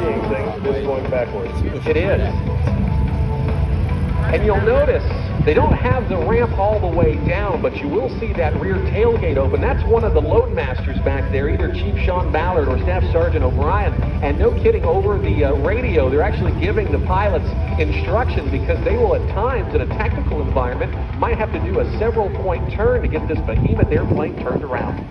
seeing things just going backwards. It is. And you'll notice they don't have the ramp all the way down, but you will see that rear tailgate open. That's one of the loadmasters back there, either Chief Sean Ballard or Staff Sergeant O'Brien. And no kidding, over the radio, they're actually giving the pilots instructions, because they will at times in a technical environment might have to do a several point turn to get this behemoth airplane turned around.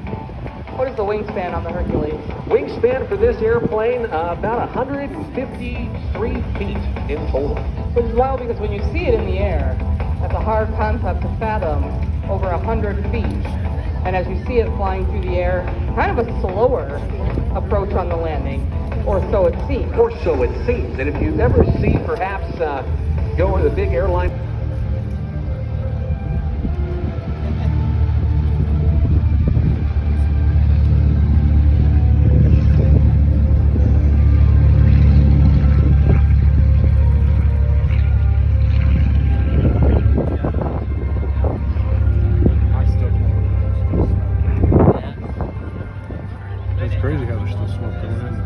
What is the wingspan on the Hercules? Wingspan for this airplane, about 153 feet in total. Which is wild, because when you see it in the air, that's a hard concept to fathom, over 100 feet. And as you see it flying through the air, kind of a slower approach on the landing, or so it seems. Or so it seems. And if you ever see perhaps go to the big airline, It's crazy how there's still smoke coming in.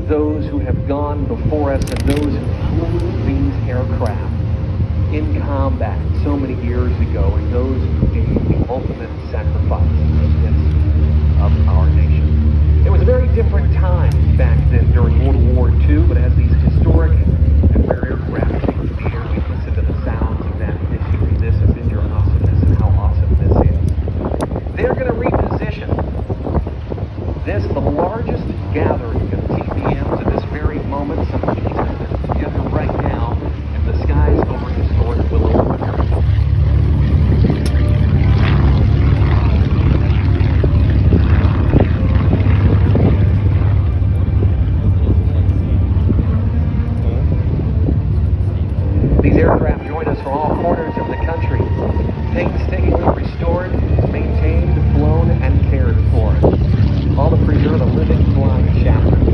those who have gone before us and those who flew these aircraft in combat so many years ago, and those who gave the ultimate sacrifice in defense of our nation. It was a very different time back then during World War II, but as these historic and rare aircraft take the air, we listen to the sounds of that history. This is in your awesomeness and how awesome this is. They're going to reposition this, the largest gathering of TBMs at this very moment. Some of these are together right now in the skies over historic Willow River. These aircraft join us from all corners of the country, painstakingly restored, maintained, flown, and cared for, all to preserve a living flying chapter.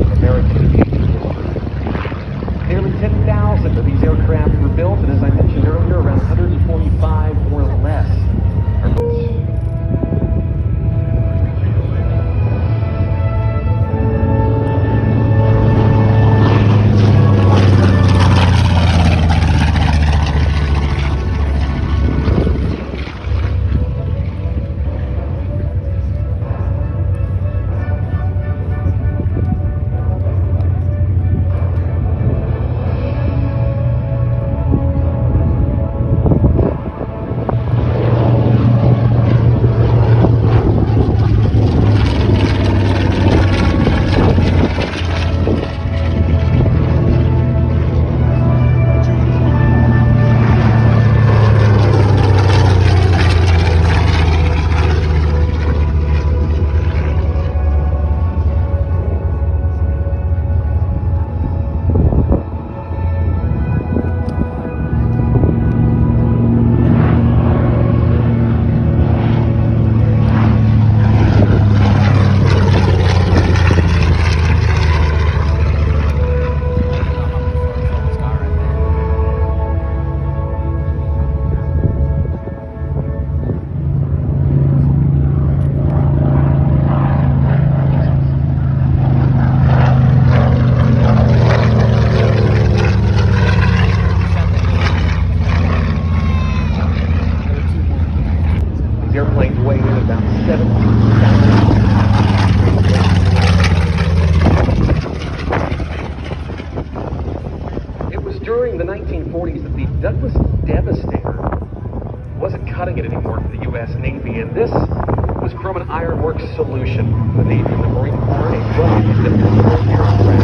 That was devastating. It wasn't cutting it anymore for the U.S. Navy, and this was from an ironworks solution. The Navy and the Marine Corps, a well-equipped aircraft,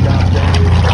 got down to a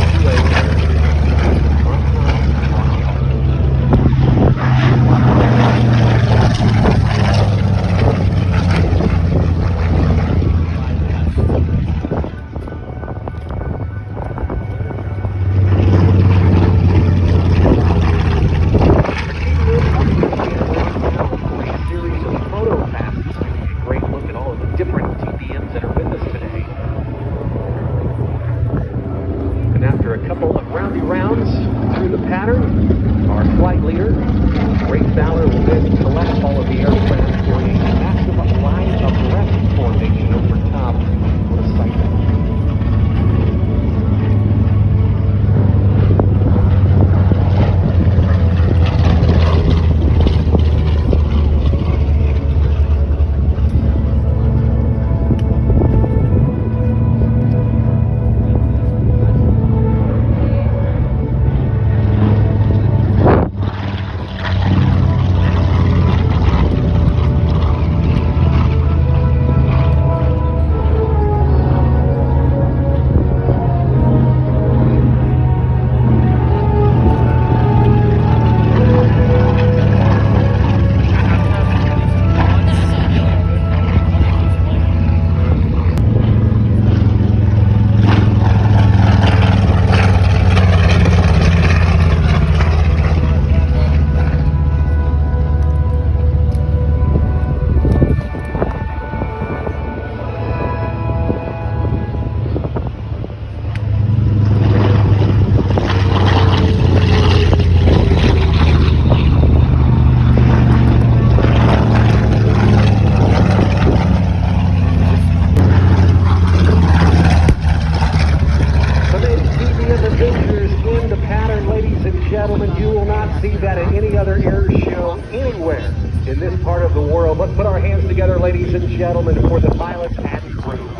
Gentlemen, for the pilots and crew.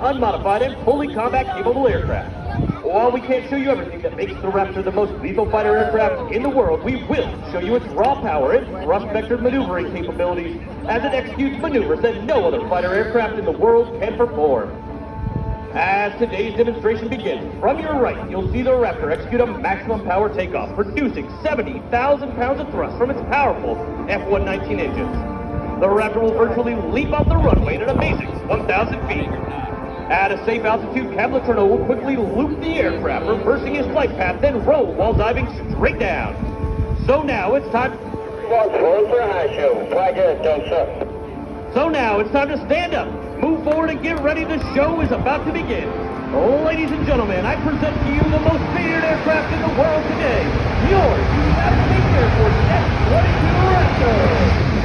unmodified, and fully combat-capable aircraft. While we can't show you everything that makes the Raptor the most lethal fighter aircraft in the world, we will show you its raw power and thrust-vector maneuvering capabilities as it executes maneuvers that no other fighter aircraft in the world can perform. As today's demonstration begins, from your right, you'll see the Raptor execute a maximum power takeoff, producing 70,000 pounds of thrust from its powerful F-119 engines. The Raptor will virtually leap off the runway at an amazing 1,000 feet. At a safe altitude, Captain Letourneau will quickly loop the aircraft, reversing his flight path, then roll while diving straight down. So now it's time... So now it's time to stand up, move forward, and get ready. The show is about to begin. Ladies and gentlemen, I present to you the most feared aircraft in the world today. Yours, United States Air Force F-22 Raptor.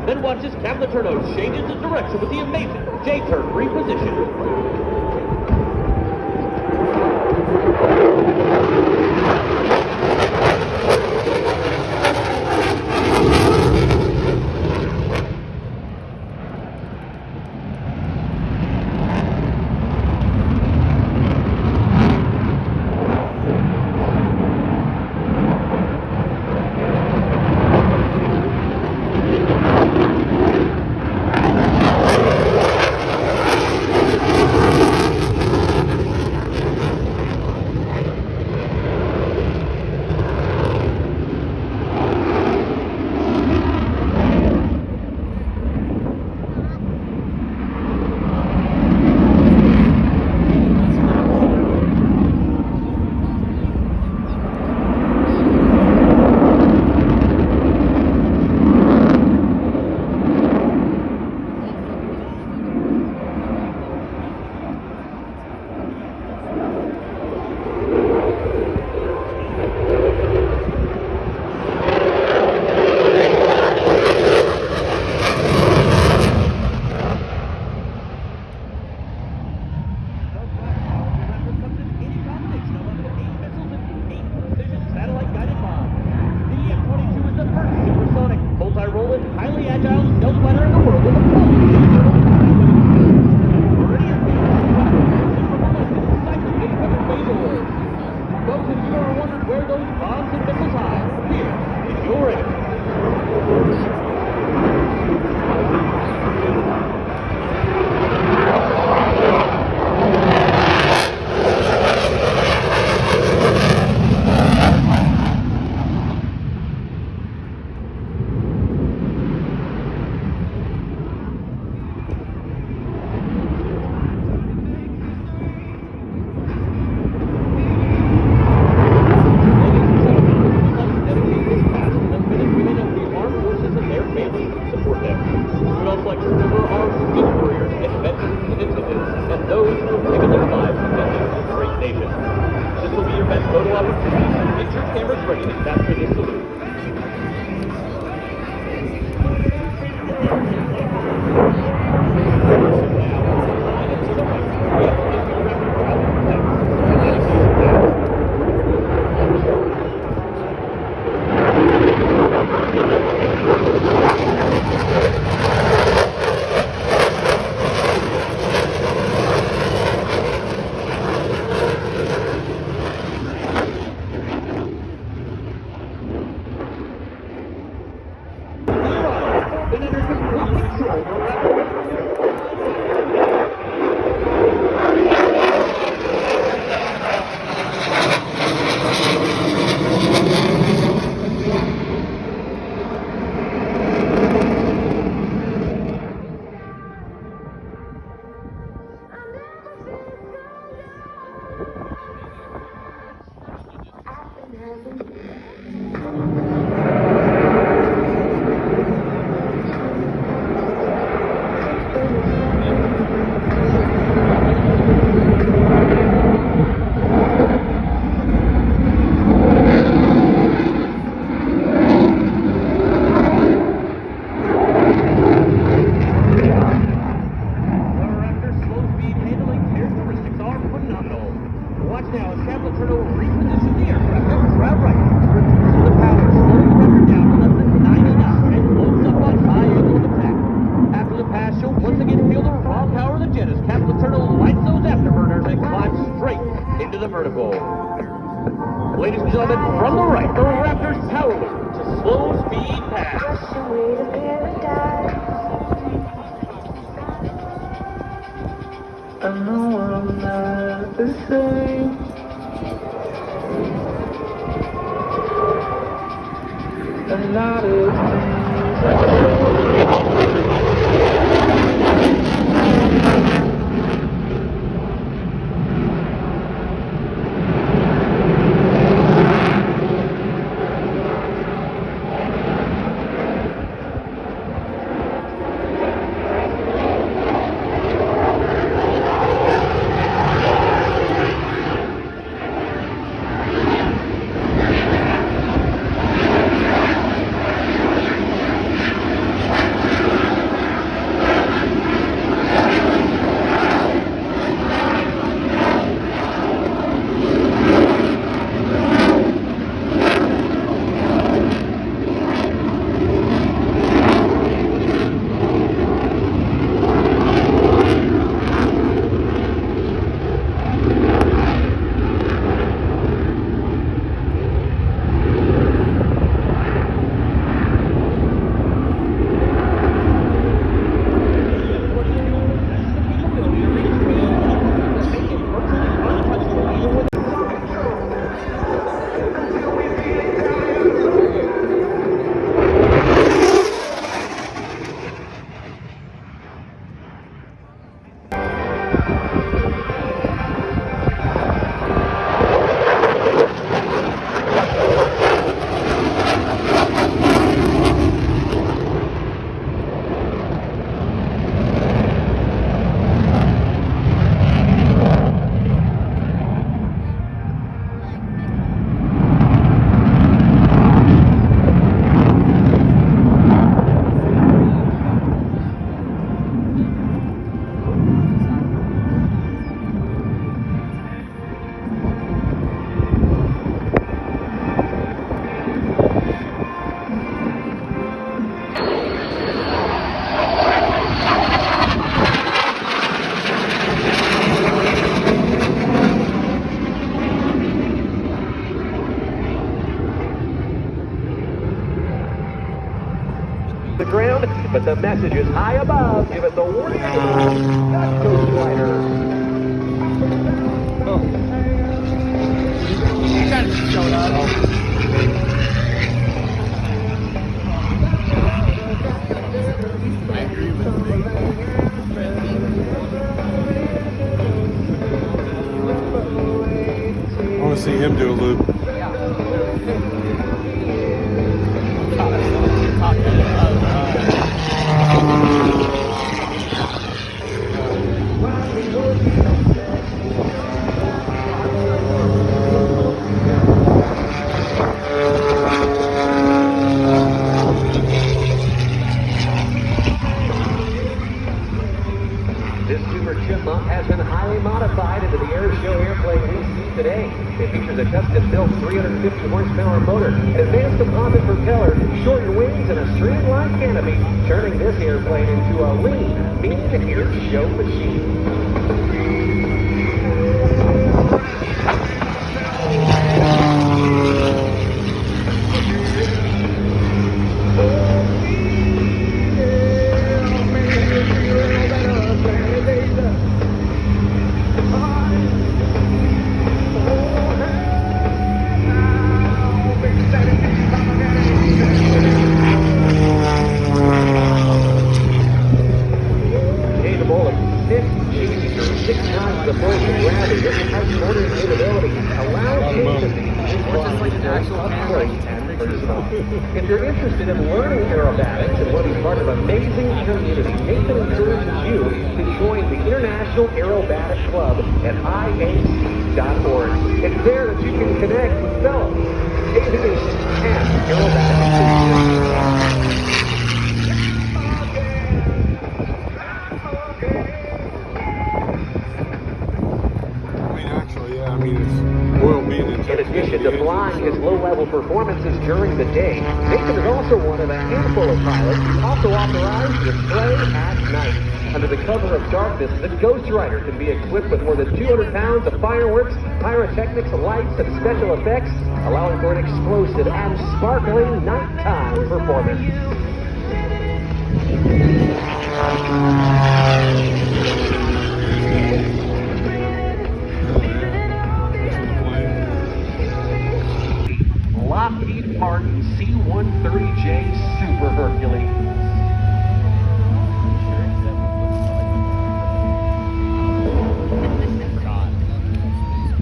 Then watch as Captain Letourneau changes the direction with the amazing J-turn reposition. low-speed pass. Rush away to paradise. I know I'm not the same. A lot of the ground, but the message is high above. Give us a warning. That's Ghost Rider. I want to see him do a loop. This Super Chipmunk has been highly modified into the airshow airplane we see today. It features a custom-built 350 horsepower motor, an advanced composite propeller, shortened wings, and a streamlined canopy, turning this airplane into a lean, mean airshow machine. Capable of 6 times the force of gravity, this high motor capability allows it to be and personal. If you're interested in learning aerobatics and want to be part of an amazing community, Nathan encourages you to join the International Aerobatic Club at IAC.org. It's there that you can connect with fellows, aviation, and aerobatic enthusiasts. It's oil being In addition to flying his low-level performances during the day, Jason is also one of a handful of pilots who also authorized to display at night. Under the cover of darkness, the Ghost Rider can be equipped with more than 200 pounds of fireworks, pyrotechnics, lights, and special effects, allowing for an explosive and sparkling nighttime performance. Lockheed Martin C-130J Super Hercules.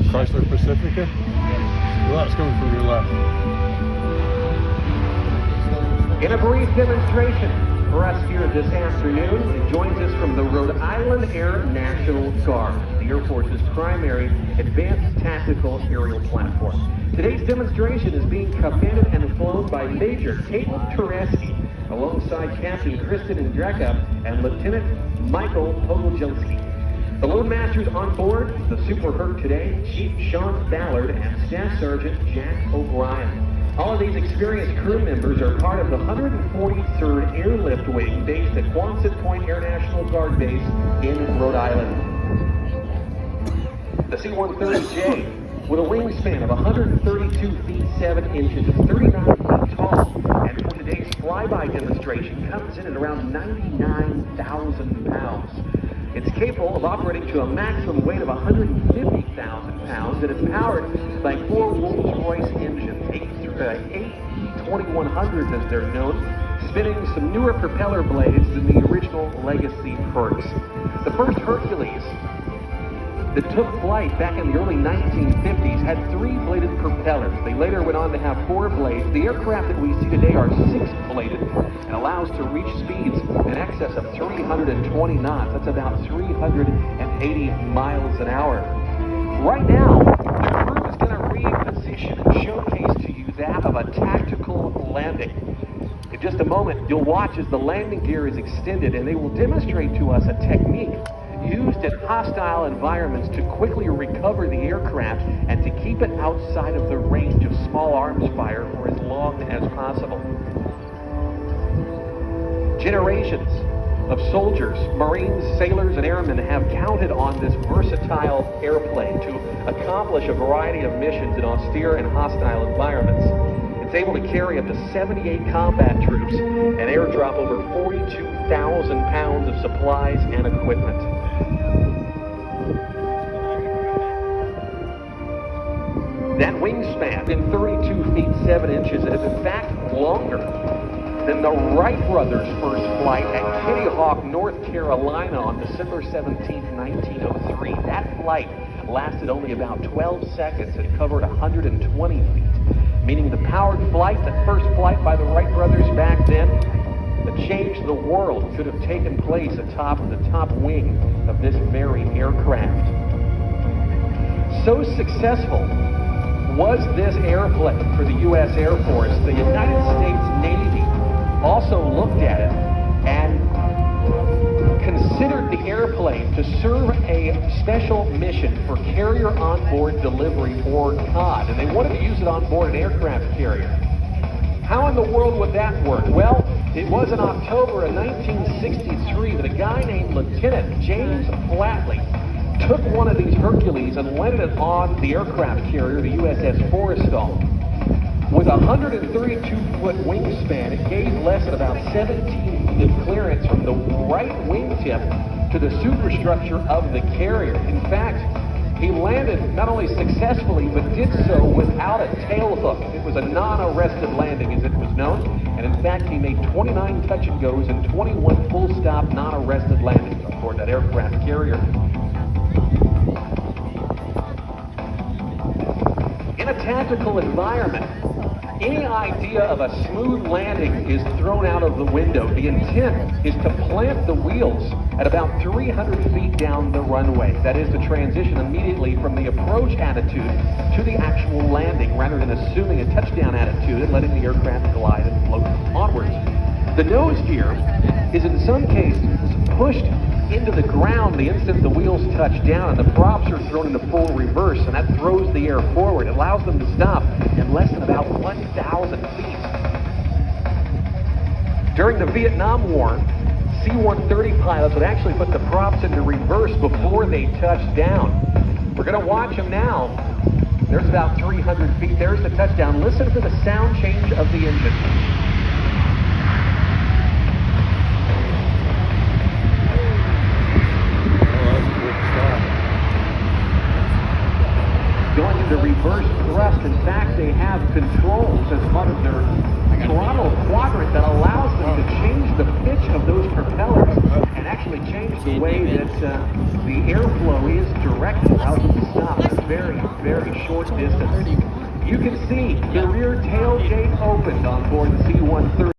Chrysler Pacifica? Well, that's coming from your left. In a brief demonstration for us here this afternoon, it joins us from the Rhode Island Air National Guard, the Air Force's primary advanced tactical aerial platform. Today's demonstration is being commanded and flown by Major Caitlin Tereski, alongside Captain Kristen Andreka and Lieutenant Michael Pogoljelski. The Lone Masters on board the Super Herc today, Chief Sean Ballard and Staff Sergeant Jack O'Brien. All of these experienced crew members are part of the 143rd Airlift Wing based at Quonset Point Air National Guard Base in Rhode Island. The C-130J, with a wingspan of 132 feet 7 inches, is 39 feet tall, and for today's flyby demonstration comes in at around 99,000 pounds. It's capable of operating to a maximum weight of 150,000 pounds, and it's powered by 4 Rolls-Royce engines, 8 2100s as they're known, spinning some newer propeller blades than the original Legacy Hercs. The first Hercules that took flight back in the early 1950s had 3-bladed propellers. They later went on to have 4 blades. The aircraft that we see today are 6-bladed and allows to reach speeds in excess of 320 knots. That's about 380 miles an hour. Right now, the crew is going to reposition and showcase to you that of a tactical landing. In just a moment, you'll watch as the landing gear is extended, and they will demonstrate to us a technique used in hostile environments to quickly recover the aircraft and to keep it outside of the range of small arms fire for as long as possible. Generations of soldiers, Marines, sailors, and airmen have counted on this versatile airplane to accomplish a variety of missions in austere and hostile environments. It's able to carry up to 78 combat troops and airdrop over 42,000 pounds of supplies and equipment. That wingspan in 32 feet 7 inches is in fact longer than the Wright brothers' first flight at Kitty Hawk, North Carolina on December 17, 1903. That flight lasted only about 12 seconds and covered 120 feet, meaning the powered flight, that first flight by the Wright brothers back then, that changed the world, could have taken place atop the top wing of this very aircraft. So successful was this airplane for the U.S. Air Force, the United States Navy also looked at it and considered the airplane to serve a special mission for carrier onboard delivery, or COD, and they wanted to use it on board an aircraft carrier. How in the world would that work? Well, it was in October of 1963 that a guy named Lieutenant James Flatley took one of these Hercules and landed it on the aircraft carrier, the USS Forrestal. With a 132-foot wingspan, it gave less than about 17 feet of clearance from the right wingtip to the superstructure of the carrier. In fact, he landed not only successfully, but did so without a tail hook. It was a non-arrested landing, as it was known, and in fact, he made 29 touch-and-goes and 21 full-stop non-arrested landings on board that aircraft carrier. In a tactical environment, any idea of a smooth landing is thrown out of the window. The intent is to plant the wheels at about 300 feet down the runway. That is to transition immediately from the approach attitude to the actual landing, rather than assuming a touchdown attitude and letting the aircraft glide and float onwards. The nose gear is in some cases pushed into the ground the instant the wheels touch down, and the props are thrown into full reverse, and that throws the air forward. It allows them to stop in less than about 1,000 feet. During the Vietnam War, C-130 pilots would actually put the props into reverse before they touched down. We're going to watch them now. There's about 300 feet. There's the touchdown. Listen for the sound change of the engine. Going into reverse thrust. In fact, they have controls as part of their throttle quadrant that allows them to change the pitch of those propellers and actually change the way that the airflow is directed, allows them to stop at a very, very short distance. You can see the rear tailgate opened on board the C-130.